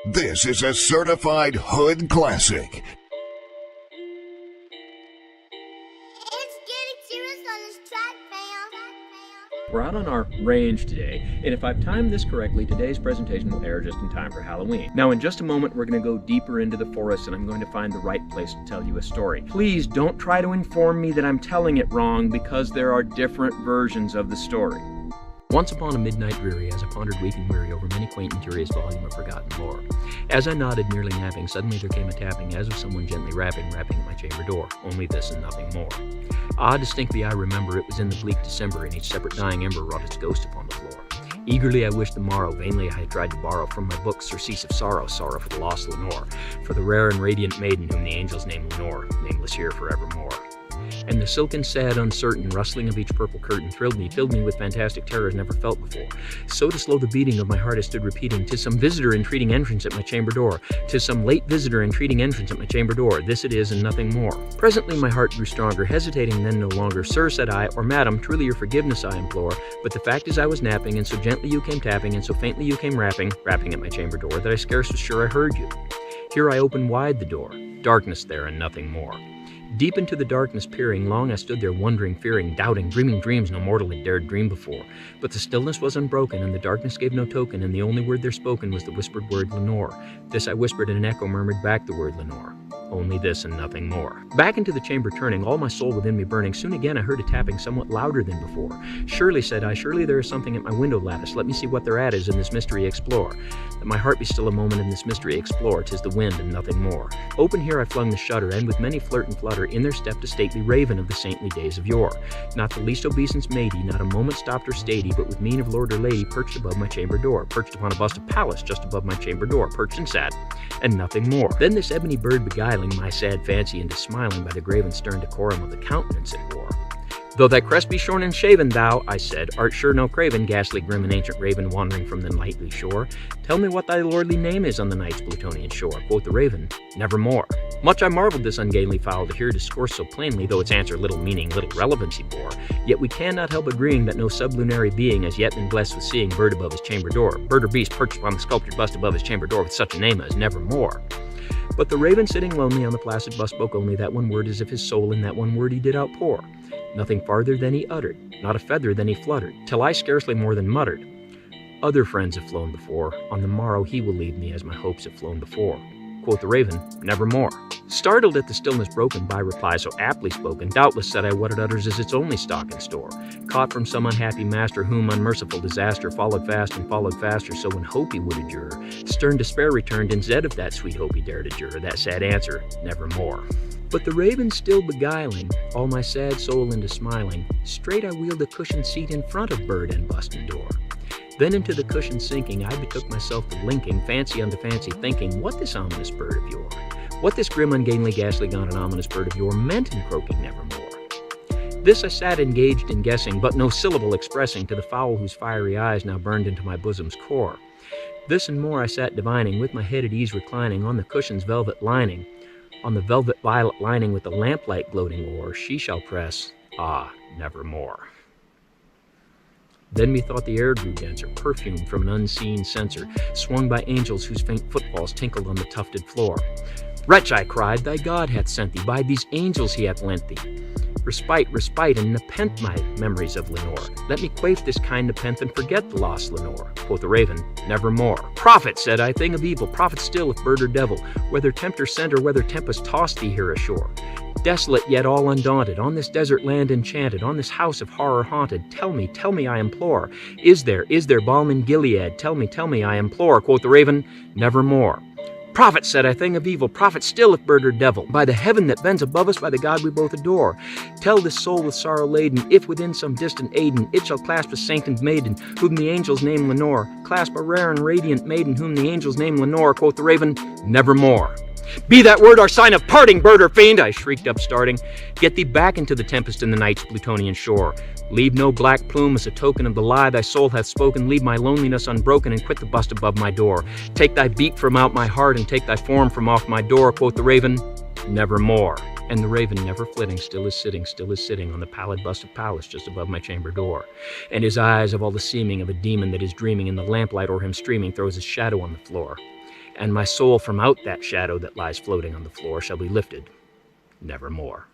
This is a certified hood classic. It's getting serious on this track, fam. We're out on our range today, and if I've timed this correctly, today's presentation will air just in time for Halloween. Now, in just a moment, we're going to go deeper into the forest, and I'm going to find the right place to tell you a story. Please don't try to inform me that I'm telling it wrong, because there are different versions of the story. Once upon a midnight dreary, as I pondered weak and weary over many quaint and curious volume of forgotten lore. As I nodded, nearly napping, suddenly there came a tapping, as of someone gently rapping at my chamber door. Only this and nothing more. Ah, distinctly I remember, it was in the bleak December, and each separate dying ember wrought its ghost upon the floor. Eagerly I wished the morrow, vainly I had tried to borrow from my book surcease of sorrow, sorrow for the lost Lenore, for the rare and radiant maiden whom the angels name Lenore, nameless here forevermore. And the silken, sad, uncertain rustling of each purple curtain thrilled me, filled me with fantastic terrors never felt before. So to slow the beating of my heart I stood repeating, 'Tis some visitor entreating entrance at my chamber door. 'Tis some late visitor entreating entrance at my chamber door. This it is and nothing more. Presently my heart grew stronger, hesitating then no longer. Sir, said I, or madam, truly your forgiveness I implore. But the fact is I was napping, and so gently you came tapping, and so faintly you came rapping at my chamber door, that I scarce was sure I heard you. Here I opened wide the door. Darkness there and nothing more. Deep into the darkness peering, long I stood there wondering, fearing, doubting, dreaming dreams no mortal had dared dream before. But the stillness was unbroken, and the darkness gave no token, and the only word there spoken was the whispered word Lenore. This I whispered, and an echo murmured back the word Lenore. Only this and nothing more. Back into the chamber turning, all my soul within me burning, soon again I heard a tapping somewhat louder than before. Surely, said I, surely there is something at my window lattice. Let me see what thereat is, and this mystery explore. Let my heart be still a moment, and this mystery explore. 'Tis the wind and nothing more. Open here I flung the shutter, and with many flirt and flutter, in there stepped a stately raven of the saintly days of yore. Not the least obeisance made he, not a moment stopped or stayed he, but with mien of lord or lady perched above my chamber door, perched upon a bust of Pallas just above my chamber door, perched and sat, and nothing more. Then this ebony bird beguiling my sad fancy into smiling by the grave and stern decorum of the countenance it wore. Though thy crest be shorn and shaven, thou, I said, art sure no craven, ghastly, grim, and ancient raven wandering from the nightly shore. Tell me what thy lordly name is on the night's Plutonian shore. Quoth the raven, nevermore. Much I marveled this ungainly fowl to hear discourse so plainly, though its answer little meaning, little relevance he bore. Yet we cannot help agreeing that no sublunary being has yet been blessed with seeing bird above his chamber door, bird or beast perched upon the sculptured bust above his chamber door with such a name as nevermore. But the raven sitting lonely on the placid bust spoke only that one word as if his soul in that one word he did outpour. Nothing farther than he uttered, not a feather than he fluttered, till I scarcely more than muttered, other friends have flown before, on the morrow he will leave me as my hopes have flown before. Quoth the raven, nevermore. Startled at the stillness broken by reply so aptly spoken, doubtless said I what it utters is its only stock and store, caught from some unhappy master whom unmerciful disaster followed fast and followed faster, so when hope he would adjure, stern despair returned instead of that sweet hope he dared adjure, that sad answer, nevermore. But the raven still beguiling all my sad soul into smiling, straight I wheeled a cushioned seat in front of bird and bust and door. Then into the cushion sinking, I betook myself to linking, fancy unto fancy thinking, what this ominous bird of yore, what this grim, ungainly, ghastly, gaunt, and ominous bird of yore meant in croaking nevermore. This I sat engaged in guessing, but no syllable expressing to the fowl whose fiery eyes now burned into my bosom's core. This and more I sat divining, with my head at ease reclining on the cushion's velvet lining, on the velvet violet lining with the lamplight gloating o'er, she shall press, ah, nevermore. Then methought the air grew denser, perfumed from an unseen censer, swung by angels whose faint footfalls tinkled on the tufted floor. Wretch, I cried, thy God hath sent thee, by these angels he hath lent thee. Respite, respite, and nepent my memories of Lenore. Let me quaff this kind nepenthe and forget the lost Lenore. Quoth the raven, nevermore. Prophet, said I, thing of evil, prophet still if bird or devil, whether tempter sent or whether tempest tossed thee here ashore. Desolate yet all undaunted, on this desert land enchanted, on this house of horror haunted, tell me, I implore, is there balm in Gilead? Tell me, I implore. Quoth the raven, nevermore. Prophet, said I, thing of evil, prophet still if bird or devil, by the heaven that bends above us, by the God we both adore. Tell this soul with sorrow laden, if within some distant Aden, it shall clasp a saint and maiden, whom the angels name Lenore, clasp a rare and radiant maiden, whom the angels name Lenore. Quoth the raven, nevermore. Be that word our sign of parting, bird or fiend, I shrieked up starting. Get thee back into the tempest in the night's Plutonian shore. Leave no black plume as a token of the lie thy soul hath spoken. Leave my loneliness unbroken and quit the bust above my door. Take thy beat from out my heart and take thy form from off my door. Quoth the raven, nevermore. And the raven, never flitting, still is sitting on the pallid bust of Pallas just above my chamber door. And his eyes, of all the seeming of a demon that is dreaming in the lamplight o'er him streaming, throws his shadow on the floor. and my soul from out that shadow that lies floating on the floor shall be lifted nevermore.